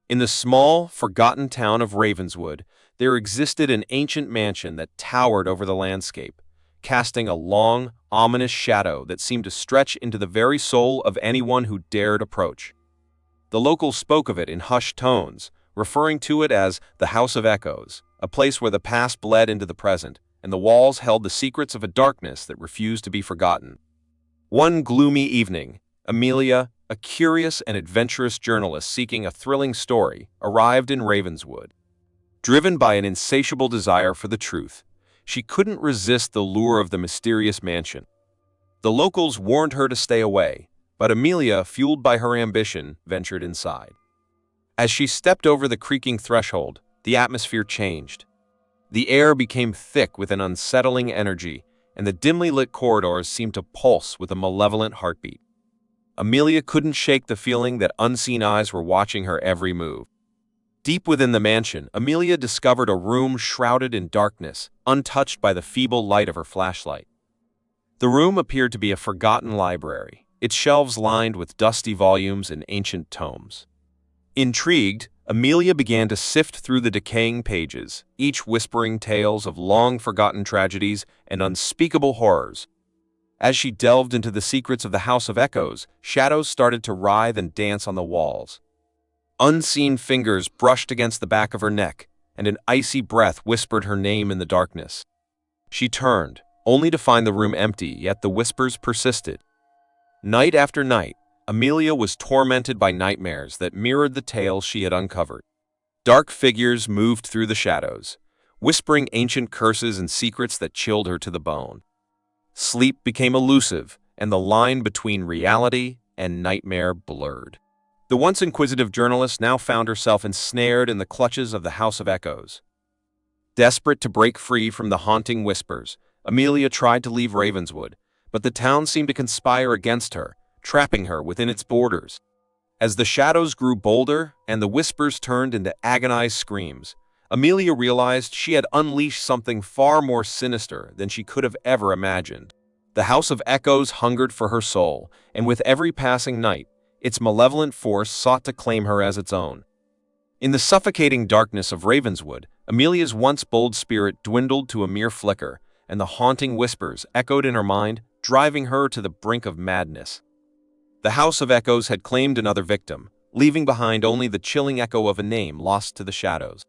In the small, forgotten town of Ravenswood, there existed an ancient mansion that towered over the landscape, casting a long, ominous shadow that seemed to stretch into the very soul of anyone who dared approach. The locals spoke of it in hushed tones, referring to it as the House of Echoes, a place where the past bled into the present, and the walls held the secrets of a darkness that refused to be forgotten. One gloomy evening, Amelia, a curious and adventurous journalist seeking a thrilling story, arrived in Ravenswood. Driven by an insatiable desire for the truth, she couldn't resist the lure of the mysterious mansion. The locals warned her to stay away, but Amelia, fueled by her ambition, ventured inside. As she stepped over the creaking threshold, the atmosphere changed. The air became thick with an unsettling energy, and the dimly lit corridors seemed to pulse with a malevolent heartbeat. Amelia couldn't shake the feeling that unseen eyes were watching her every move. Deep within the mansion, Amelia discovered a room shrouded in darkness, untouched by the feeble light of her flashlight. The room appeared to be a forgotten library, its shelves lined with dusty volumes and ancient tomes. Intrigued, Amelia began to sift through the decaying pages, each whispering tales of long-forgotten tragedies and unspeakable horrors. As she delved into the secrets of the House of Echoes, shadows started to writhe and dance on the walls. Unseen fingers brushed against the back of her neck, and an icy breath whispered her name in the darkness. She turned, only to find the room empty, yet the whispers persisted. Night after night, Amelia was tormented by nightmares that mirrored the tales she had uncovered. Dark figures moved through the shadows, whispering ancient curses and secrets that chilled her to the bone. Sleep became elusive, and the line between reality and nightmare blurred. The once inquisitive journalist now found herself ensnared in the clutches of the House of Echoes. Desperate to break free from the haunting whispers, Amelia tried to leave Ravenswood, but the town seemed to conspire against her, trapping her within its borders. As the shadows grew bolder and the whispers turned into agonized screams, Amelia realized she had unleashed something far more sinister than she could have ever imagined. The House of Echoes hungered for her soul, and with every passing night, its malevolent force sought to claim her as its own. In the suffocating darkness of Ravenswood, Amelia's once bold spirit dwindled to a mere flicker, and the haunting whispers echoed in her mind, driving her to the brink of madness. The House of Echoes had claimed another victim, leaving behind only the chilling echo of a name lost to the shadows.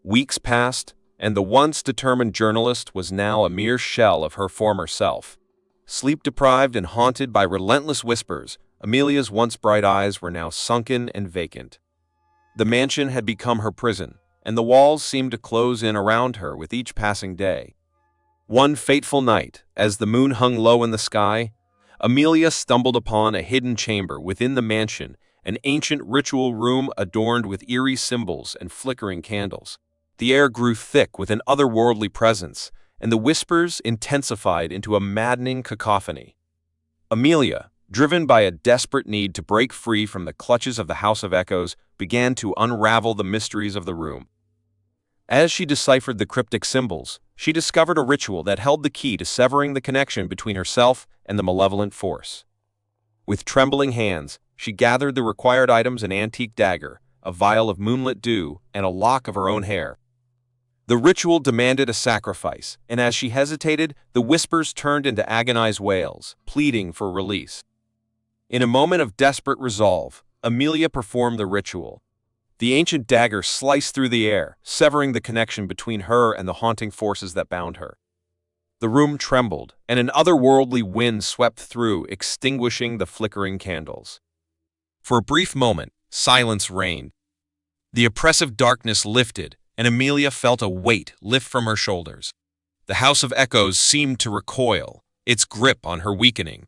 Weeks passed, and the once determined journalist was now a mere shell of her former self. Sleep-deprived and haunted by relentless whispers, Amelia's once bright eyes were now sunken and vacant. The mansion had become her prison, and the walls seemed to close in around her with each passing day. One fateful night, as the moon hung low in the sky, Amelia stumbled upon a hidden chamber within the mansion, an ancient ritual room adorned with eerie symbols and flickering candles. The air grew thick with an otherworldly presence, and the whispers intensified into a maddening cacophony. Amelia, driven by a desperate need to break free from the clutches of the House of Echoes, began to unravel the mysteries of the room. As she deciphered the cryptic symbols, she discovered a ritual that held the key to severing the connection between herself and the malevolent force. With trembling hands, she gathered the required items: an antique dagger, a vial of moonlit dew, and a lock of her own hair. The ritual demanded a sacrifice, and as she hesitated, the whispers turned into agonized wails, pleading for release. In a moment of desperate resolve, Amelia performed the ritual. The ancient dagger sliced through the air, severing the connection between her and the haunting forces that bound her. The room trembled, and an otherworldly wind swept through, extinguishing the flickering candles. For a brief moment, silence reigned. The oppressive darkness lifted, and Amelia felt a weight lift from her shoulders. The House of Echoes seemed to recoil, its grip on her weakening.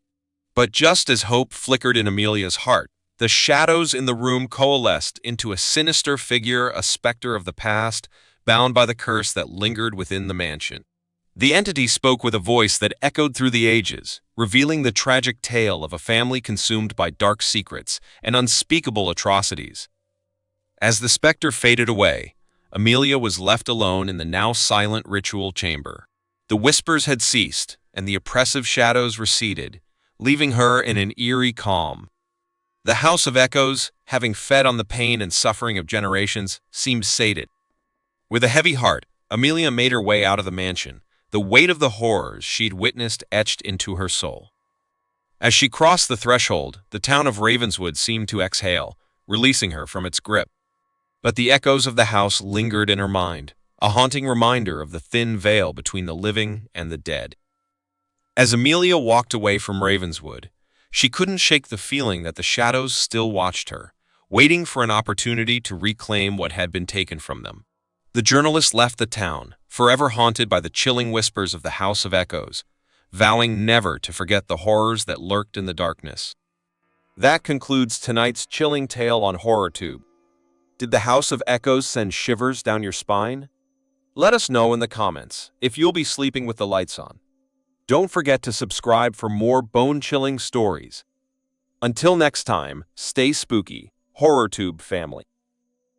But just as hope flickered in Amelia's heart, the shadows in the room coalesced into a sinister figure, a specter of the past, bound by the curse that lingered within the mansion. The entity spoke with a voice that echoed through the ages, revealing the tragic tale of a family consumed by dark secrets and unspeakable atrocities. As the specter faded away, Amelia was left alone in the now silent ritual chamber. The whispers had ceased, and the oppressive shadows receded, leaving her in an eerie calm. The House of Echoes, having fed on the pain and suffering of generations, seemed sated. With a heavy heart, Amelia made her way out of the mansion, the weight of the horrors she'd witnessed etched into her soul. As she crossed the threshold, the town of Ravenswood seemed to exhale, releasing her from its grip. But the echoes of the house lingered in her mind, a haunting reminder of the thin veil between the living and the dead. As Amelia walked away from Ravenswood, she couldn't shake the feeling that the shadows still watched her, waiting for an opportunity to reclaim what had been taken from them. The journalist left the town, forever haunted by the chilling whispers of the House of Echoes, vowing never to forget the horrors that lurked in the darkness. That concludes tonight's chilling tale on HorrorTube. Did the House of Echoes send shivers down your spine? Let us know in the comments if you'll be sleeping with the lights on. Don't forget to subscribe for more bone-chilling stories. Until next time, stay spooky, HorrorTube family.